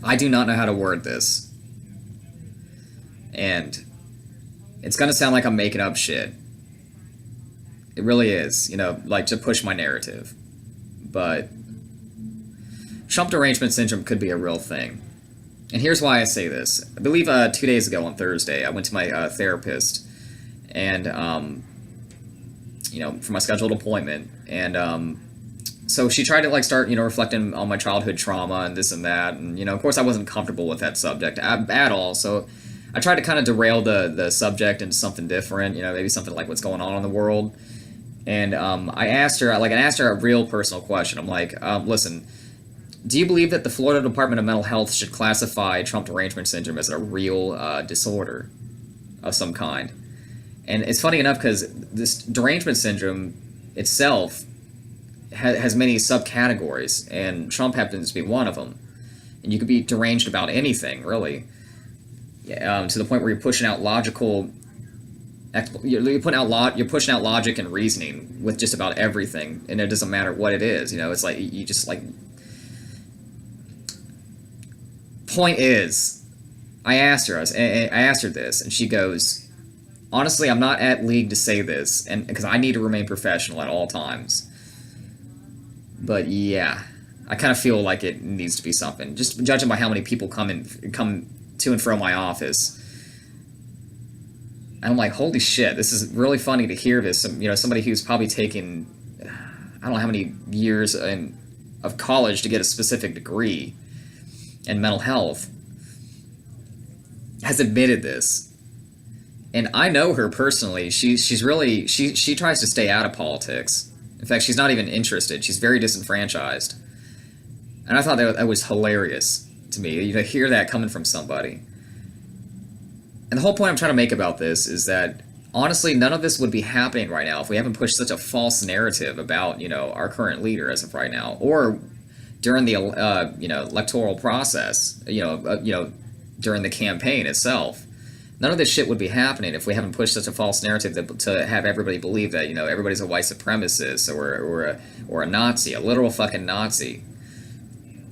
I do not know how to word this, and it's gonna sound like I'm making up shit. It really is, like to push my narrative. But Trump derangement syndrome could be a real thing. And here's why I say this. I believe 2 days ago on Thursday, I went to my therapist, and for my scheduled appointment, and so she tried to like start reflecting on my childhood trauma and this and that, and of course I wasn't comfortable with that subject at all. So I tried to kind of derail the subject into something different, maybe something like what's going on in the world. And I asked her a real personal question. I'm like, listen, do you believe that the Florida Department of Mental Health should classify Trump derangement syndrome as a real disorder of some kind? And it's funny enough because this derangement syndrome itself has many subcategories, and Trump happens to be one of them. And you could be deranged about anything, really, to the point where you're pushing out logical. You're pushing out logic and reasoning with just about everything, and it doesn't matter what it is. It's like you just like. Point is, I asked her this, and she goes, honestly, I'm not at league to say this, and because I need to remain professional at all times. But yeah, I kind of feel like it needs to be something. Just judging by how many people come to and from my office, and I'm like, holy shit, this is really funny to hear this. Somebody who's probably taken, I don't know how many years of college to get a specific degree in mental health, has admitted this. And I know her personally. She's really she tries to stay out of politics. In fact, she's not even interested. She's very disenfranchised. And I thought that was hilarious to me, to hear that coming from somebody. And the whole point I'm trying to make about this is that, honestly, none of this would be happening right now if we haven't pushed such a false narrative about, our current leader as of right now, or during the, electoral process, during the campaign itself. None of this shit would be happening if we haven't pushed such a false narrative to have everybody believe that, everybody's a white supremacist or a Nazi, a literal fucking Nazi.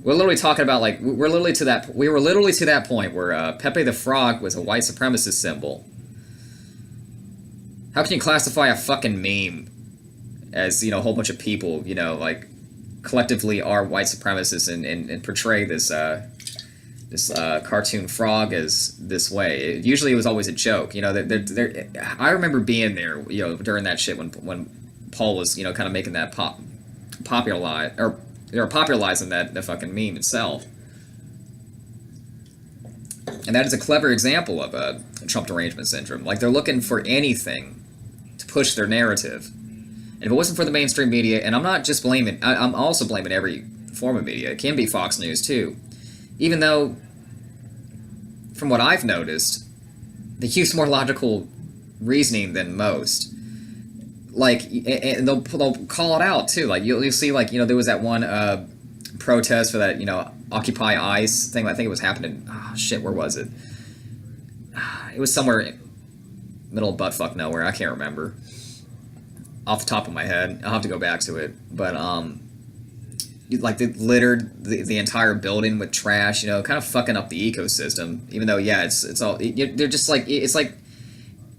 We're literally talking about, like, we were literally to that point where Pepe the Frog was a white supremacist symbol. How can you classify a fucking meme as, a whole bunch of people, like, collectively are white supremacists and portray this cartoon frog as this way? Usually it was always a joke. I remember being there, during that shit when Paul was, kind of making that popularizing the fucking meme itself. And that is a clever example of a Trump derangement syndrome. Like, they're looking for anything to push their narrative. And if it wasn't for the mainstream media, and I'm not just blaming, I'm also blaming every form of media. It can be Fox News too. Even though, from what I've noticed, they use more logical reasoning than most. Like, and they'll call it out too. Like, you'll see, like, there was that one protest for that, Occupy ICE thing. I think it was happening. Oh shit, where was it? It was somewhere middle of buttfuck nowhere. I can't remember off the top of my head. I'll have to go back to it. But like, they littered the entire building with trash, kind of fucking up the ecosystem. Even though, yeah, it's all, they're just like, it's like,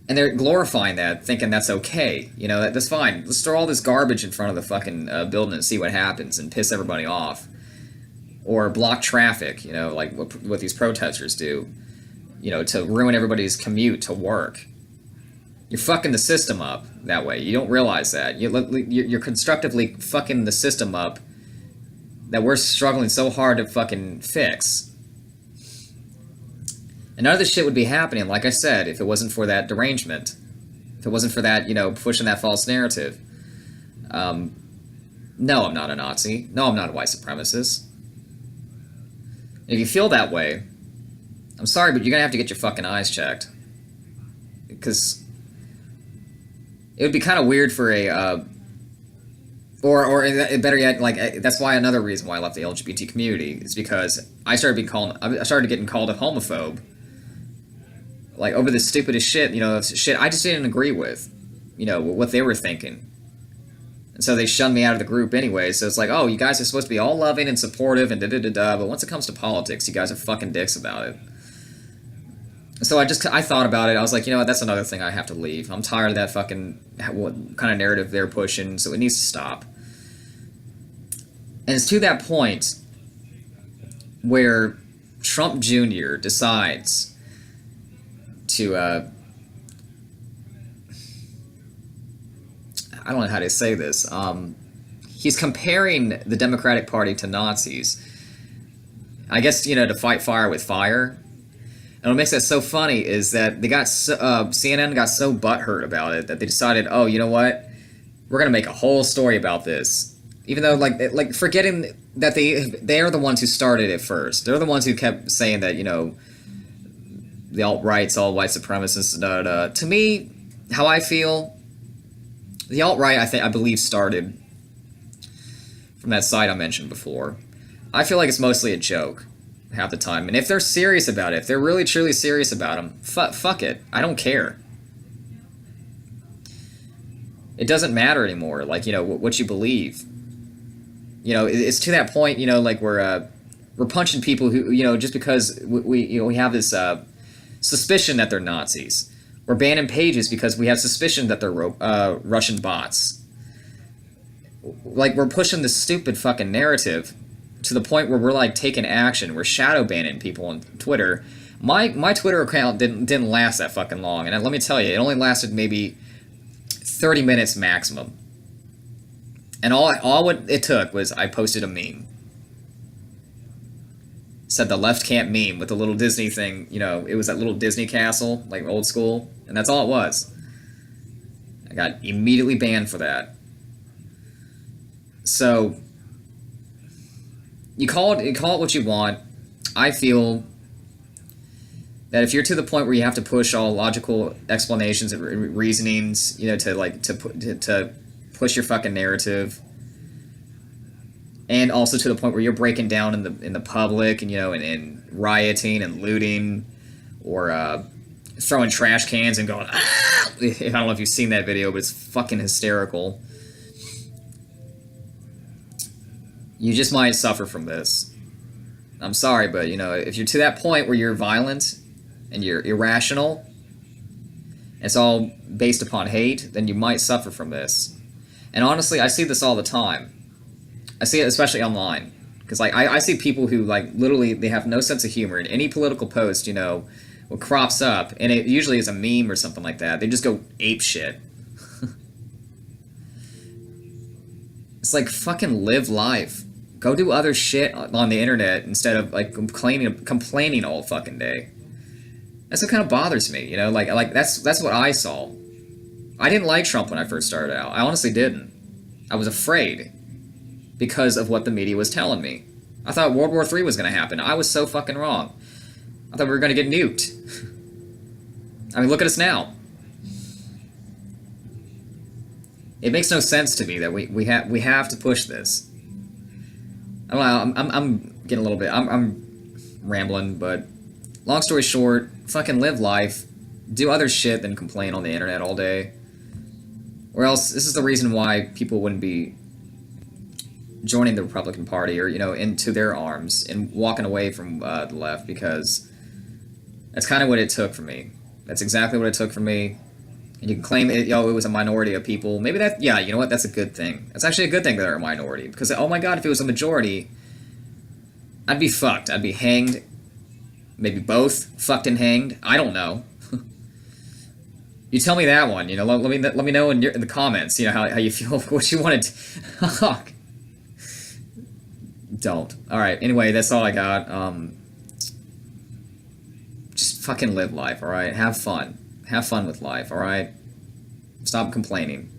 and they're glorifying that, thinking that's okay. That's fine. Let's throw all this garbage in front of the fucking building and see what happens and piss everybody off. Or block traffic, like what these protesters do, to ruin everybody's commute to work. You're fucking the system up that way. You don't realize that. You're constructively fucking the system up that we're struggling so hard to fucking fix. And none of this shit would be happening, like I said, if it wasn't for that derangement. If it wasn't for that, pushing that false narrative. No, I'm not a Nazi. No, I'm not a white supremacist. And if you feel that way, I'm sorry, but you're gonna have to get your fucking eyes checked. Because it would be kind of weird for a, or better yet, like, that's why another reason why I left the LGBT community is because I started getting called a homophobe, like, over the stupidest shit, shit I just didn't agree with, what they were thinking. And so they shunned me out of the group anyway. So it's like, oh, you guys are supposed to be all loving and supportive and da-da-da-da, but once it comes to politics, you guys are fucking dicks about it. So I thought about it. I was like, you know what, that's another thing I have to leave. I'm tired of that fucking, what kind of narrative they're pushing, so it needs to stop. And it's to that point where Trump Jr. decides to, I don't know how to say this, he's comparing the Democratic Party to Nazis. I guess, to fight fire with fire. And what makes that so funny is that they got CNN got so butthurt about it that they decided, oh, you know what? We're gonna make a whole story about this, even though like forgetting that they are the ones who started it first. They're the ones who kept saying that the alt-right's all white supremacists. Da, da, da. To me, how I feel, the alt-right I believe started from that site I mentioned before. I feel like it's mostly a joke half the time. And if they're serious about it, if they're really truly serious about them, fuck it. I don't care. It doesn't matter anymore, what you believe. It's to that point, like we're punching people who, just because we have this suspicion that they're Nazis. We're banning pages because we have suspicion that they're Russian bots. Like, we're pushing this stupid fucking narrative to the point where we're taking action. We're shadow banning people on Twitter. My Twitter account didn't last that fucking long, and let me tell you, it only lasted maybe 30 minutes maximum. And all what it took was I posted a meme. Said the left can't meme with the little Disney thing. It was that little Disney castle, like old school, and that's all it was. I got immediately banned for that. So you call it what you want. I feel that if you're to the point where you have to push all logical explanations and reasonings, to push your fucking narrative, and also to the point where you're breaking down in the public and rioting and looting, or throwing trash cans and going, ah! I don't know if you've seen that video, but it's fucking hysterical. You just might suffer from this. I'm sorry, but if you're to that point where you're violent and you're irrational, and it's all based upon hate, then you might suffer from this. And honestly, I see this all the time. I see it especially online, because I see people who literally they have no sense of humor. In any political post, what crops up, and it usually is a meme or something like that, they just go ape shit. It's like, fucking live life. Go do other shit on the internet instead of complaining all fucking day. That's what kind of bothers me, that's what I saw. I didn't like Trump when I first started out. I honestly didn't. I was afraid because of what the media was telling me. I thought World War III was going to happen. I was so fucking wrong. I thought we were going to get nuked. I mean, look at us now. It makes no sense to me that we have to push this. I don't know, I'm getting a little bit, I'm rambling, but long story short, fucking live life, do other shit than complain on the internet all day. Or else, this is the reason why people wouldn't be joining the Republican Party or, into their arms and walking away from the left, because that's kind of what it took for me. That's exactly what it took for me. And you can claim it was a minority of people. Maybe you know what, that's a good thing. It's actually a good thing that they're a minority, because, oh my god, if it was a majority, I'd be fucked. I'd be hanged. Maybe both, fucked and hanged. I don't know. You tell me that one, let me know in the comments, how you feel, what you wanted to. Don't. Alright, anyway, that's all I got. Just fucking live life, alright? Have fun. Have fun with life, alright? Stop complaining.